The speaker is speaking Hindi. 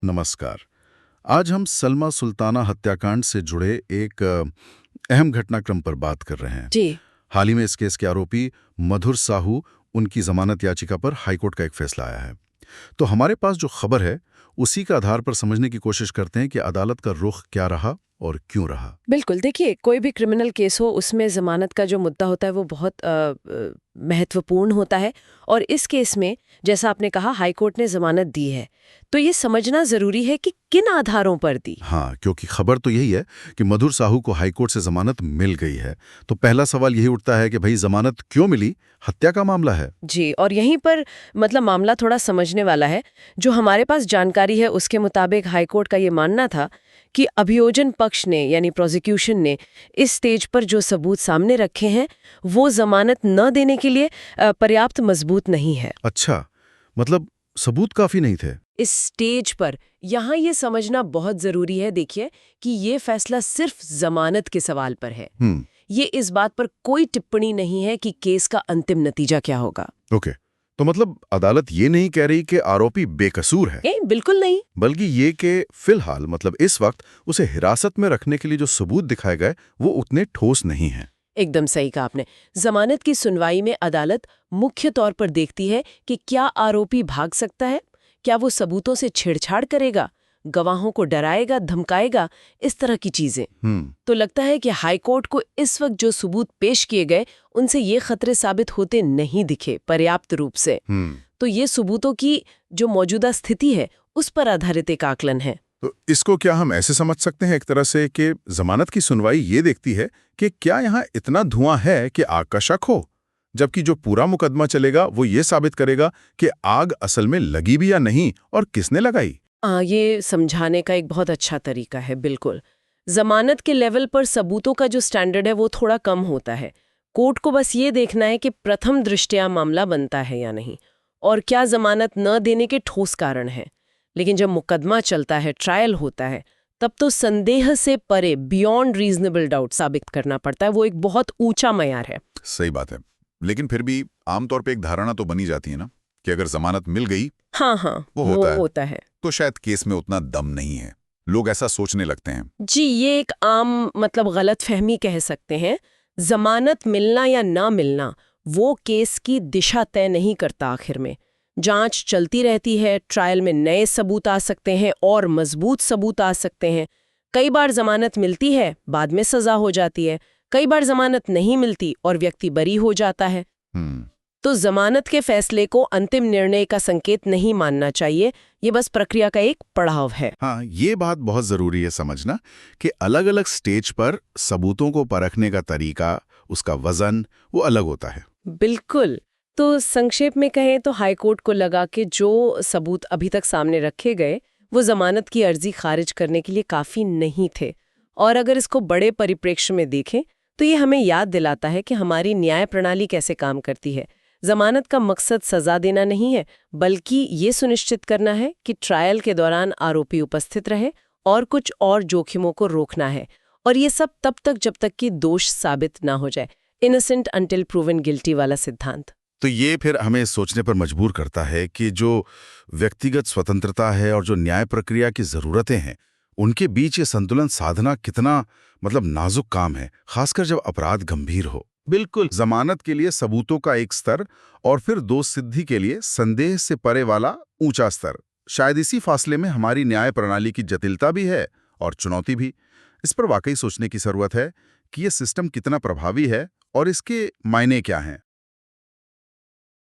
नमस्कार। आज हम सलमा सुल्ताना हत्याकांड से जुड़े एक अहम घटनाक्रम पर बात कर रहे हैं। जी। हाल ही में इस केस के आरोपी मधुर साहू, उनकी जमानत याचिका पर हाईकोर्ट का एक फैसला आया है। तो हमारे पास जो खबर है उसी के आधार पर समझने की कोशिश करते हैं कि अदालत का रुख क्या रहा और क्यों रहा। बिल्कुल, देखिए कोई भी क्रिमिनल केस हो उसमें ज़मानत का जो मुद्दा होता है वो बहुत महत्वपूर्ण होता है। और इस केस में जैसा आपने कहा हाई कोर्ट ने ज़मानत दी है, तो ये समझना ज़रूरी है कि किन आधारों पर दी। हाँ, क्योंकि खबर तो यही है कि मधुर साहू को हाईकोर्ट से जमानत मिल गई है। तो पहला सवाल यही उठता है कि भाई जमानत क्यों मिली? हत्या का मामला है। जी, और यहीं पर मतलब मामला थोड़ा समझने वाला है। जो हमारे पास जानकारी है उसके मुताबिक हाईकोर्ट का ये मानना था कि अभियोजन पक्ष ने यानी प्रोसिक्यूशन ने इस स्टेज पर जो सबूत सामने रखे हैं वो जमानत न देने के लिए पर्याप्त मजबूत नहीं है। अच्छा, मतलब सबूत काफी नहीं थे। इस स्टेज पर यहाँ ये समझना बहुत जरूरी है, देखिए, कि ये फैसला सिर्फ जमानत के सवाल पर है। हम्म। ये इस बात पर कोई टिप्पणी नहीं है कि केस का अंतिम नतीजा क्या होगा। ओके, तो मतलब अदालत ये नहीं कह रही कि आरोपी बेकसूर है, बिल्कुल नहीं। बल्कि ये कि फिलहाल मतलब इस वक्त उसे हिरासत में रखने के लिए जो सबूत दिखाए गए वो उतने ठोस नहीं हैं। एकदम सही कहा आपने। जमानत की सुनवाई में अदालत मुख्य तौर पर देखती है कि क्या आरोपी भाग सकता है, क्या वो सबूतों से छेड़छाड़ करेगा, गवाहों को डराएगा, धमकाएगा, इस तरह की चीजें। तो लगता है कि हाईकोर्ट को इस वक्त जो सबूत पेश किए गए उनसे ये खतरे साबित होते नहीं दिखे पर्याप्त रूप से। तो ये सबूतों की जो मौजूदा स्थिति है उस पर आधारित एक आकलन है। तो इसको क्या हम ऐसे समझ सकते हैं एक तरह से कि जमानत की सुनवाई ये देखती है कि क्या यहाँ इतना धुआं है कि आग का शक हो, जबकि जो पूरा मुकदमा चलेगा वो ये साबित करेगा कि आग असल में लगी भी या नहीं और किसने लगाई। ये समझाने का एक बहुत अच्छा तरीका है। बिल्कुल, जमानत के लेवल पर सबूतों का जो स्टैंडर्ड है वो थोड़ा कम होता है। कोर्ट को बस ये देखना है कि प्रथम दृष्टया मामला बनता है या नहीं, और क्या जमानत न देने के ठोस कारण है। लेकिन जब मुकदमा चलता है, ट्रायल होता है, तब तो संदेह से परे, बियॉन्ड रीजनेबल डाउट साबित करना पड़ता है। वो एक बहुत ऊंचा मयार है। सही बात है, लेकिन फिर भी आमतौर पे एक धारणा तो बनी जाती है ना कि अगर जमानत मिल गई हाँ, वो होता है। तो शायद केस में उतना दम नहीं है। लोग ऐसा सोचने लगते हैं। जी, ये एक आम मतलब गलत फहमी कह सकते हैं। जमानत मिलना या ना मिलना वो केस की दिशा तय नहीं करता। आखिर में जांच चलती रहती है, ट्रायल में नए सबूत आ सकते हैं और मजबूत सबूत आ सकते हैं। कई बार जमानत मिलती है, बाद में सजा हो जाती है। कई बार जमानत नहीं मिलती और व्यक्ति बरी हो जाता है। तो जमानत के फैसले को अंतिम निर्णय का संकेत नहीं मानना चाहिए। ये बस प्रक्रिया का एक पड़ाव है। हाँ, ये बात बहुत जरूरी है समझना कि अलग-अलग स्टेज पर सबूतों को परखने का तरीका, उसका वजन वो अलग होता है। बिल्कुल। तो संक्षेप में कहें तो हाईकोर्ट को लगा कि जो सबूत अभी तक सामने रखे गए वो जमानत की अर्जी खारिज करने के लिए काफी नहीं थे। और अगर इसको बड़े परिप्रेक्ष्य में देखें तो ये हमें याद दिलाता है कि हमारी न्याय प्रणाली कैसे काम करती है। जमानत का मकसद सजा देना नहीं है, बल्कि ये सुनिश्चित करना है कि ट्रायल के दौरान आरोपी उपस्थित रहे और कुछ और जोखिमों को रोकना है। और ये सब तब तक जब तक कि दोष साबित ना हो जाए। इनोसेंट अंटिल प्रूवन गिल्टी वाला सिद्धांत। तो ये फिर हमें सोचने पर मजबूर करता है कि जो व्यक्तिगत स्वतंत्रता है और जो न्याय प्रक्रिया की जरूरतें हैं, उनके बीच ये संतुलन साधना कितना मतलब नाजुक काम है, खासकर जब अपराध गंभीर हो। बिल्कुल, जमानत के लिए सबूतों का एक स्तर और फिर दोष सिद्धि के लिए संदेह से परे वाला ऊंचा स्तर। शायद इसी फासले में हमारी न्याय प्रणाली की जटिलता भी है और चुनौती भी। इस पर वाकई सोचने की जरूरत है कि ये सिस्टम कितना प्रभावी है और इसके मायने क्या हैं।